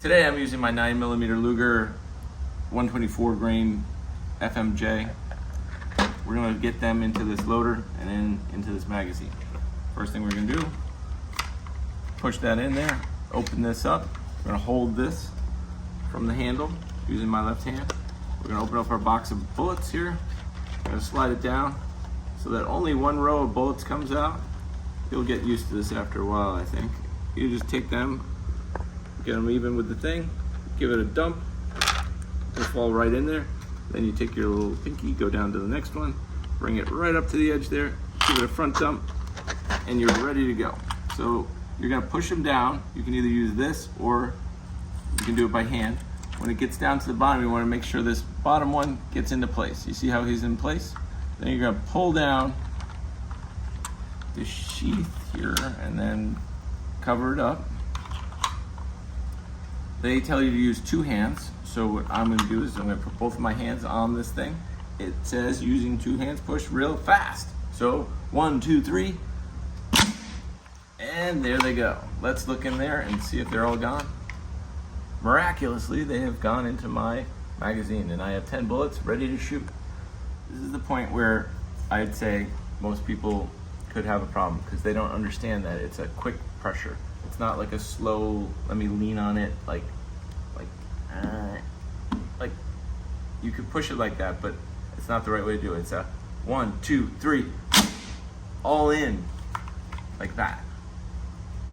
Today I'm using my 9mm Luger 124 grain FMJ. We're gonna get them into this loader and then into this magazine. First thing we're gonna do, push that in there, open this up. We're gonna hold this from the handle using my left hand. We're gonna open up our box of bullets here. We're gonna slide it down so that only one row of bullets comes out. You'll get used to this after a while, I think. You just take them, get them even with the thing, give it a dump, they'll fall right in there. Then you take your little pinky, go down to the next one, bring it right up to the edge there, give it a front dump, and you're ready to go. So you're gonna push them down. You can either use this or you can do it by hand. When it gets down to the bottom, you wanna make sure this bottom one gets into place. You see how he's in place? Then you're gonna pull down the sheath here and then cover it up. They tell you to use two hands, so what I'm going to do is I'm going to put both of my hands on this thing. It says using two hands, push real fast. So 1, 2, 3, and there they go. Let's look in there and see if they're all gone. Miraculously, they have gone into my magazine, and I have 10 bullets ready to shoot. This is the point where I'd say most people could have a problem because they don't understand that it's a quick pressure. It's not like a slow, let me lean on it, like you could push it like that, but it's not the right way to do it. It's a 1, 2, 3, all in, like that.